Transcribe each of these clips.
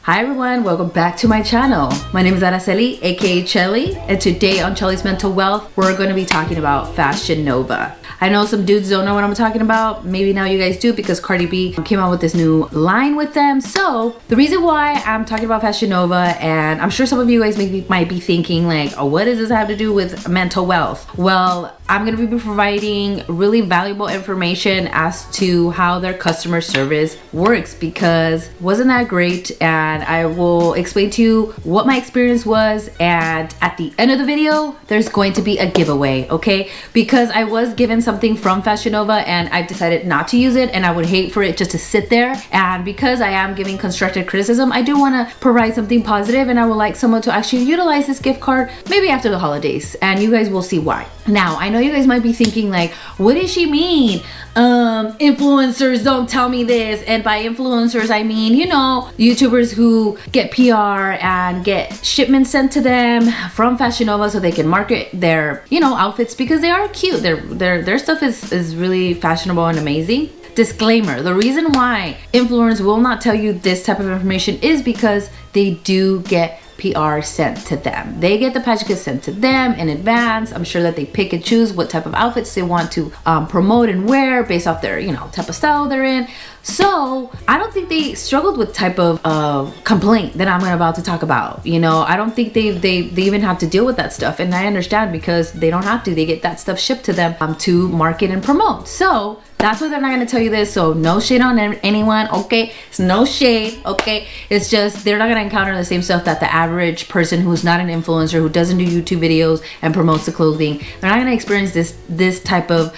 Hi everyone, welcome back to my channel. My name is Araceli, aka Chelly, and today on Chelly's Mental Wealth, we're going to be talking about Fashion Nova. I know some dudes don't know what I'm talking about. Maybe now you guys do because Cardi B came out with this new line with them. So the reason why I'm talking about Fashion Nova, and I'm sure some of you guys might be thinking like, oh, what does this have to do with mental wealth? Well, I'm going to be providing really valuable information as to how their customer service works because it wasn't that great, and I will explain to you what my experience was, and at the end of the video there's going to be a giveaway, okay? Because I was given something from Fashion Nova and I've decided not to use it, and I would hate for it just to sit there. And because I am giving constructive criticism, I do want to provide something positive, and I would like someone to actually utilize this gift card maybe after the holidays, and you guys will see why. Now, I know you guys might be thinking like, what does she mean? Influencers don't tell me this. And by influencers, I mean, you know, YouTubers who get PR and get shipments sent to them from Fashion Nova so they can market their, you know, outfits because they are cute. Their stuff is really fashionable and amazing. Disclaimer, the reason why influencers will not tell you this type of information is because they do get PR sent to them. They get the packages sent to them in advance. I'm sure that they pick and choose what type of outfits they want to promote and wear based off their, you know, type of style they're in. So I don't think they struggled with type of complaint that I'm about to talk about. You know, I don't think they even have to deal with that stuff, and I understand because they don't have to. They get that stuff shipped to them to market and promote. So that's why they're not going to tell you this. So no shade on anyone, okay? It's no shade, okay? It's just they're not going to encounter the same stuff that the average person who's not an influencer, who doesn't do YouTube videos and promotes the clothing, they're not going to experience this type of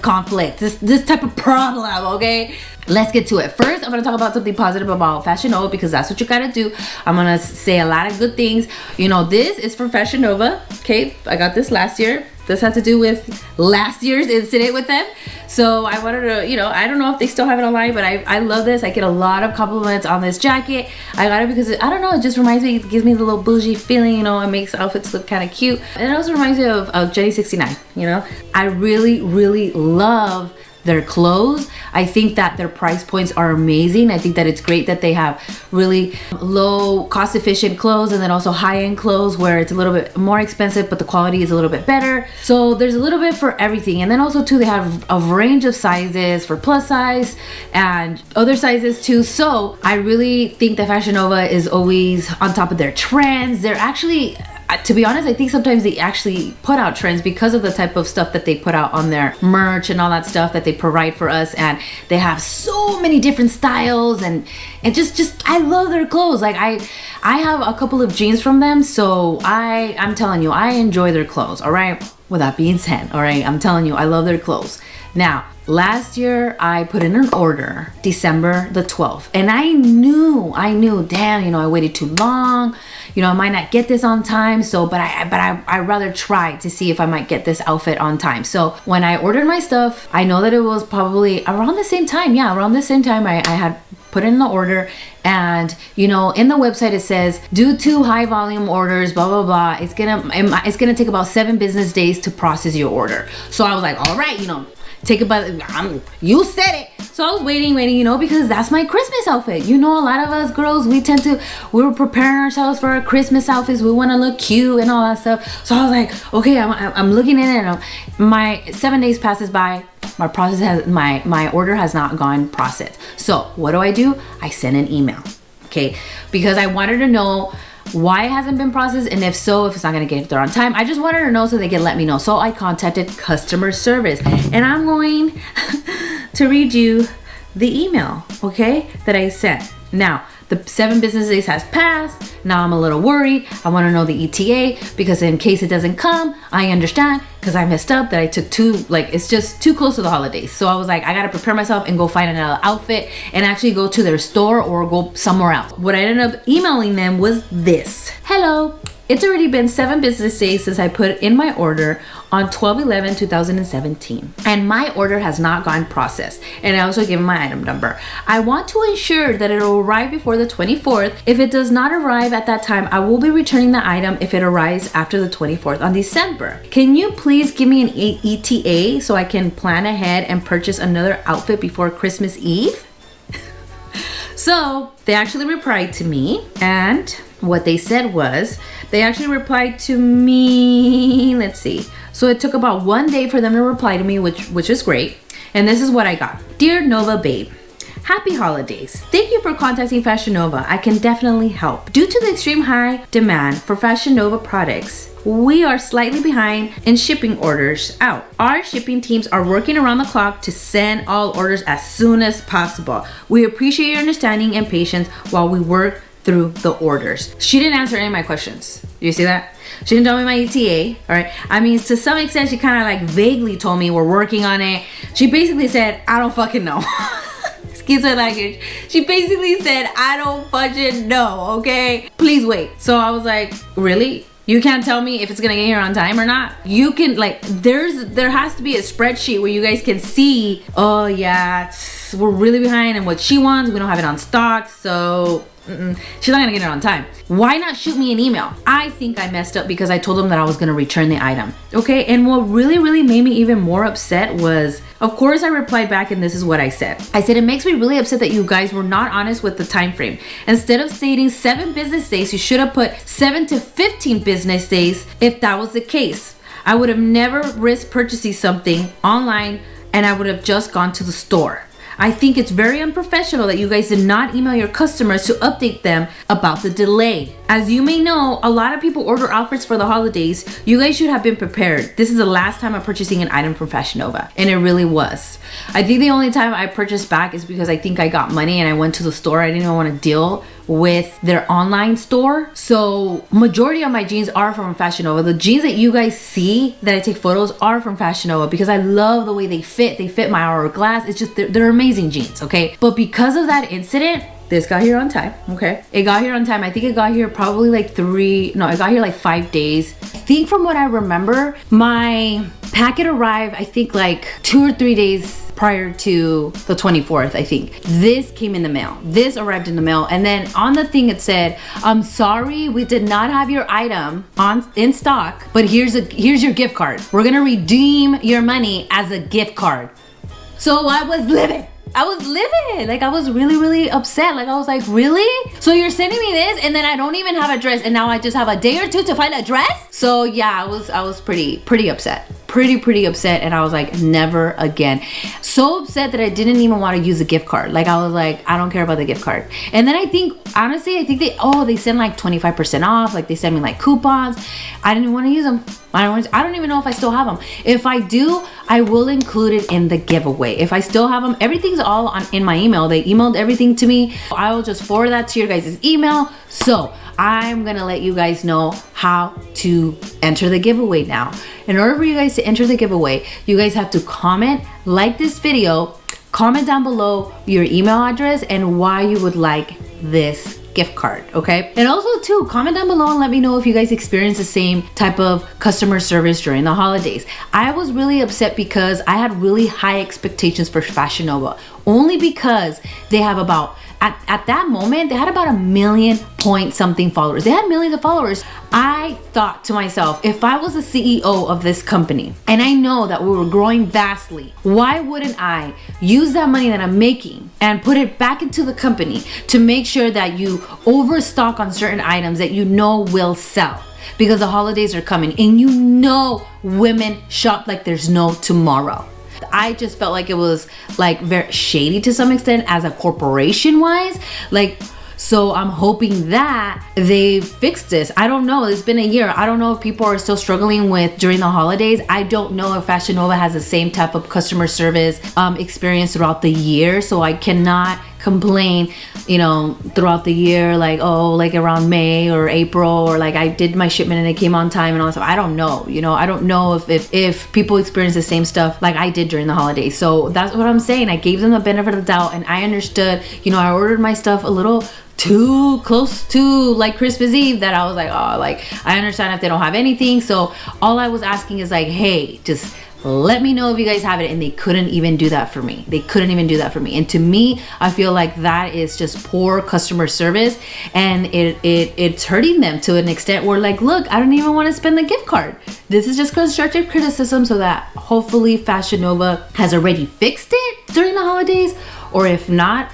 conflict, this type of problem, okay? Let's get to it. First, I'm going to talk about something positive about Fashion Nova because that's what you got to do. I'm going to say a lot of good things. You know, this is from Fashion Nova, okay? I got this last year. This had to do with last year's incident with them. So I wanted to, you know, I don't know if they still have it online, but I love this. I get a lot of compliments on this jacket. I got it because, I don't know, it just reminds me, it gives me the little bougie feeling, you know, it makes outfits look kind of cute. And it also reminds me of Jenny 69, you know. I really, really love their clothes. I think that their price points are amazing. I think that it's great that they have really low cost efficient clothes and then also high-end clothes where it's a little bit more expensive but the quality is a little bit better. So there's a little bit for everything. And then also too, they have a range of sizes for plus size and other sizes too. So I really think that Fashion Nova is always on top of their trends. They're actually, to be honest, I think sometimes they actually put out trends because of the type of stuff that they put out on their merch and all that stuff that they provide for us. And they have so many different styles and just I love their clothes. Like I have a couple of jeans from them, so I'm telling you, I enjoy their clothes, all right? With that being said, all right, I'm telling you, I love their clothes. Now, last year I put in an order December the 12th, and I knew, damn, you know, I waited too long. You know, I might not get this on time, so but I rather try to see if I might get this outfit on time. So when I ordered my stuff, I know that it was probably around the same time. Yeah, around the same time I had put in the order. And you know, in the website it says due to high volume orders, blah blah blah, it's gonna take about 7 business days to process your order. So I was like, all right, you know, take it by you said it. So I was waiting, you know, because that's my Christmas outfit. You know, a lot of us girls, we were preparing ourselves for our Christmas outfits. We want to look cute and all that stuff. So I was like, okay, I'm looking in it, and my 7 days passes by. My order has not gone processed. So what do? I send an email, okay? Because I wanted to know why it hasn't been processed, and if it's not gonna get there on time. I just wanted to know so they can let me know. So I contacted customer service, and I'm going to read you the email, okay, that I sent. Now, the 7 business days has passed. Now I'm a little worried. I want to know the ETA because in case it doesn't come, I understand because I messed up that I took it's just too close to the holidays. So I was like, I got to prepare myself and go find another outfit and actually go to their store or go somewhere else. What I ended up emailing them was this. Hello. It's already been 7 business days since I put in my order on 12/11/2017, and my order has not gone processed, and I also give my item number. I want to ensure that it will arrive before the 24th. If it does not arrive at that time, I will be returning the item if it arrives after the 24th on December. Can you please give me an ETA so I can plan ahead and purchase another outfit before Christmas Eve? So they actually replied to me, and what they said was, they actually replied to me, let's see. So it took about 1 day for them to reply to me, which is great. And this is what I got. Dear Nova Babe, happy holidays. Thank you for contacting Fashion Nova. I can definitely help. Due to the extreme high demand for Fashion Nova products, we are slightly behind in shipping orders out. Our shipping teams are working around the clock to send all orders as soon as possible. We appreciate your understanding and patience while we work through the orders. She didn't answer any of my questions. You see that? She didn't tell me my ETA, all right? I mean, to some extent, she kind of like vaguely told me we're working on it. She basically said, I don't fucking know. Excuse my language. She basically said, I don't fucking know, okay? Please wait. So I was like, really? You can't tell me if it's gonna get here on time or not? You can, like, there has to be a spreadsheet where you guys can see, oh yeah, we're really behind in what she wants. We don't have it on stock, so she's not gonna get it on time. Why not shoot me an email? I think I messed up because I told them that I was gonna return the item. Okay, and what really made me even more upset was, of course I replied back and this is what I said. I said, it makes me really upset that you guys were not honest with the time frame. Instead of stating 7 business days, you should have put 7 to 15 business days if that was the case. I would have never risked purchasing something online and I would have just gone to the store. I think it's very unprofessional that you guys did not email your customers to update them about the delay. As you may know, a lot of people order outfits for the holidays. You guys should have been prepared. This is the last time I'm purchasing an item from Fashion Nova, and it really was. I think the only time I purchased back is because I think I got money and I went to the store. I didn't even want to deal with their online store. So majority of my jeans are from Fashion Nova. The jeans that you guys see that I take photos are from Fashion Nova because I love the way they fit. They fit my hourglass. It's just, they're amazing jeans, okay? But because of that incident, this got here on time, okay? It got here on time. I think it got here probably like it got here like 5 days. I think from what I remember, my packet arrived, I think like 2 or 3 days prior to the 24th, I think. This came in the mail. This arrived in the mail. And then on the thing it said, I'm sorry, we did not have your item in stock, but here's your gift card. We're gonna redeem your money as a gift card. So I was livid. Like, I was really upset. Like, I was like, really? So you're sending me this and then I don't even have a dress and now I just have a day or two to find a dress? So yeah, I was pretty upset. Pretty upset, and I was like, never again. So upset that I didn't even want to use a gift card. Like, I was like, I don't care about the gift card. And then I think, honestly, they send like 25% off. Like, they send me like coupons. I didn't want to use them. I don't even know if I still have them. If I do, I will include it in the giveaway. If I still have them, everything's all in my email. They emailed everything to me. I will just forward that to your guys' email. So I'm gonna let you guys know how to enter the giveaway now. In order for you guys to enter the giveaway, you guys have to comment, like this video, comment down below your email address and why you would like this gift card, okay? And also too, comment down below and let me know if you guys experience the same type of customer service during the holidays. I was really upset because I had really high expectations for Fashion Nova, only because they have about, at that moment, they had about 1 million point something followers. They had millions of followers. I thought to myself, if I was the CEO of this company and I know that we were growing vastly, why wouldn't I use that money that I'm making and put it back into the company to make sure that you overstock on certain items that you know will sell? Because the holidays are coming and you know women shop like there's no tomorrow. I just felt like it was like very shady to some extent as a corporation wise. Like, so I'm hoping that they fixed this. I don't know. It's been a year. I don't know if people are still struggling with during the holidays. I don't know if Fashion Nova has the same type of customer service experience throughout the year. So I cannot complain, you know, throughout the year, like, oh, like around May or April, or like I did my shipment and it came on time and all that stuff. I don't know, you know, I don't know if people experience the same stuff like I did during the holidays. So that's what I'm saying. I gave them the benefit of the doubt and I understood, you know, I ordered my stuff a little too close to like Christmas Eve that I was like, oh, like I understand if they don't have anything. So all I was asking is like, hey, just let me know if you guys have it. And they couldn't even do that for me. They couldn't even do that for me. And to me, I feel like that is just poor customer service, and it's hurting them to an extent where like, look, I don't even want to spend the gift card. This is just constructive criticism so that hopefully Fashion Nova has already fixed it during the holidays, or if not,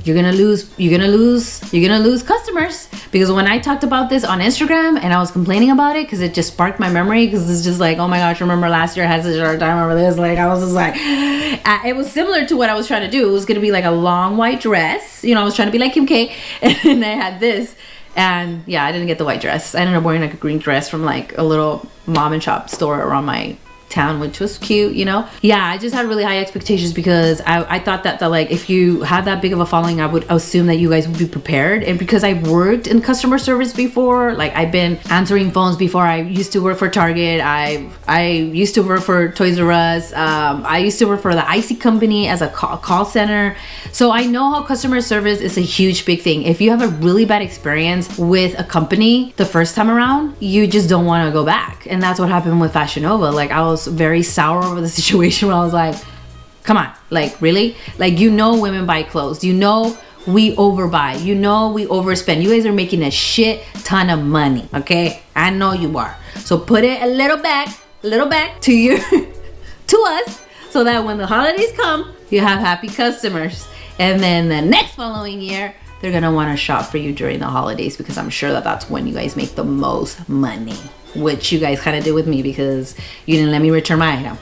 you're gonna lose customers. Because when I talked about this on Instagram and I was complaining about it, because it just sparked my memory, because it's just like, oh my gosh, remember last year I had such a hard time over this. Like, I was just like, it was similar to what I was trying to do. It was gonna be like a long white dress, you know, I was trying to be like Kim K, and I had this, and yeah, I didn't get the white dress. I ended up wearing like a green dress from like a little mom and shop store around my town, which was cute, you know. Yeah, I just had really high expectations because I thought that like if you had that big of a following, I would assume that you guys would be prepared. And because I worked in customer service before, like I've been answering phones before. I used to work for Target. I used to work for Toys R Us. I used to work for the Icy company as a call center. So I know how customer service is a huge big thing. If you have a really bad experience with a company the first time around, you just don't want to go back. And that's what happened with Fashion Nova. Like I was very sour over the situation where I was like, come on, like really? Like, you know, women buy clothes, you know, we overbuy, you know, we overspend. You guys are making a shit ton of money, okay? I know you are. So put it a little back to your to us, so that when the holidays come, you have happy customers. And then the next following year, they're gonna want to shop for you during the holidays, because I'm sure that that's when you guys make the most money, which you guys kind of did with me because you didn't let me return my item.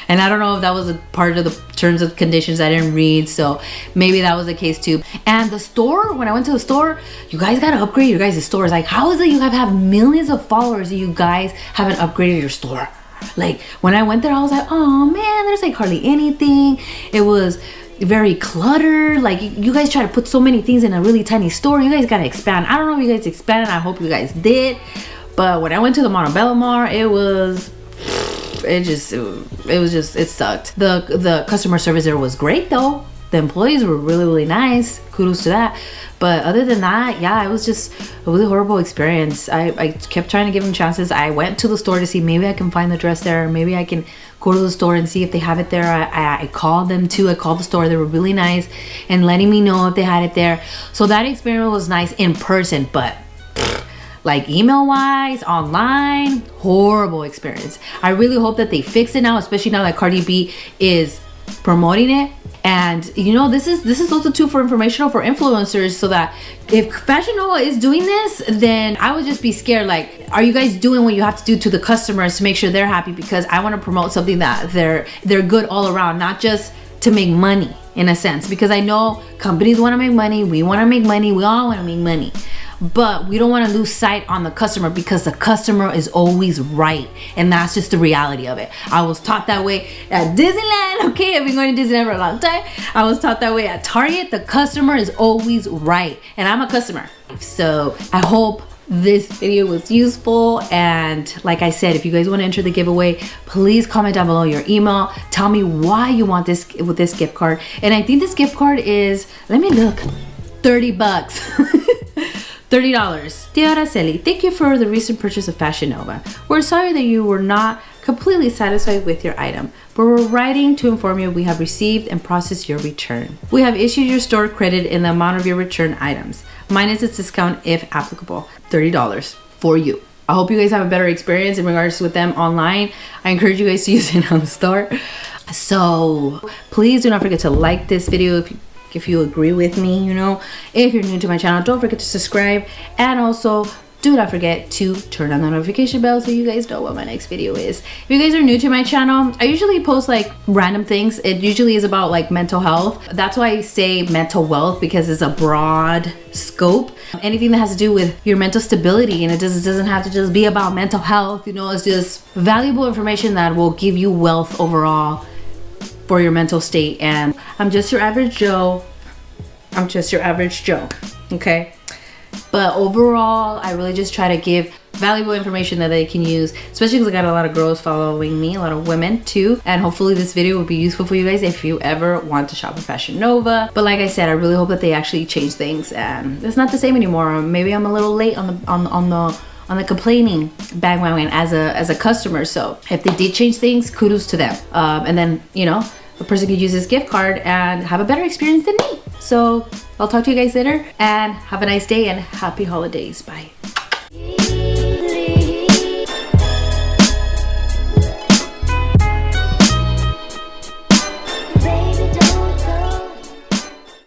And I don't know if that was a part of the terms and conditions I didn't read, so maybe that was the case too. And the store, when I went to the store, you guys gotta upgrade your guys' stores. Like, how is it you have millions of followers and you guys haven't upgraded your store? Like, when I went there, I was like, oh man, there's like hardly anything. It was very cluttered. Like, you guys try to put so many things in a really tiny store. You guys gotta expand. I don't know if you guys expanded. I hope you guys did. But when I went to the Montebello Mall, it sucked. The customer service there was great though. The employees were really nice. Kudos to that. But other than that, yeah, it was just a really horrible experience. I kept trying to give them chances. I went to the store to see maybe I can find the dress there. Maybe I can go to the store and see if they have it there. I called them too. I called the store. They were really nice and letting me know if they had it there. So that experience was nice in person, but like email wise, online, horrible experience. I really hope that they fix it now, especially now that Cardi B is promoting it. And you know, this is also too for informational for influencers, so that if Fashion Nova is doing this, then I would just be scared. Like, are you guys doing what you have to do to the customers to make sure they're happy? Because I want to promote something that they're good all around, not just to make money in a sense. Because I know companies want to make money, we want to make money, we all want to make money. But we don't want to lose sight on the customer, because the customer is always right. And that's just the reality of it. I was taught that way at Disneyland. Okay, I've been going to Disneyland for a long time. I was taught that way at Target. The customer is always right. And I'm a customer. So I hope this video was useful. And like I said, if you guys want to enter the giveaway, please comment down below your email. Tell me why you want this with this gift card. And I think this gift card is, let me look, 30 bucks. $30. Dear Araceli, thank you for the recent purchase of Fashion Nova. We're sorry that you were not completely satisfied with your item, but we're writing to inform you we have received and processed your return. We have issued your store credit in the amount of your return items, minus its discount if applicable. $30 for you. I hope you guys have a better experience in regards with them online. I encourage you guys to use it on the store. So please do not forget to like this video if you agree with me, you know. If you're new to my channel, don't forget to subscribe, and also do not forget to turn on the notification bell so you guys know what my next video is. If you guys are new to my channel, I usually post like random things. It usually is about like mental health. That's why I say mental wealth, because it's a broad scope. Anything that has to do with your mental stability, and it doesn't have to just be about mental health, you know. It's just valuable information that will give you wealth overall for your mental state. And I'm just your average Joe. Okay? But overall, I really just try to give valuable information that they can use, especially because I got a lot of girls following me, a lot of women too. And hopefully this video will be useful for you guys if you ever want to shop at Fashion Nova. But like I said, I really hope that they actually change things, and it's not the same anymore. Maybe I'm a little late on the complaining bandwagon as a customer. So if they did change things, kudos to them. And then, you know, a person could use this gift card and have a better experience than me. So I'll talk to you guys later, and have a nice day and happy holidays. Bye.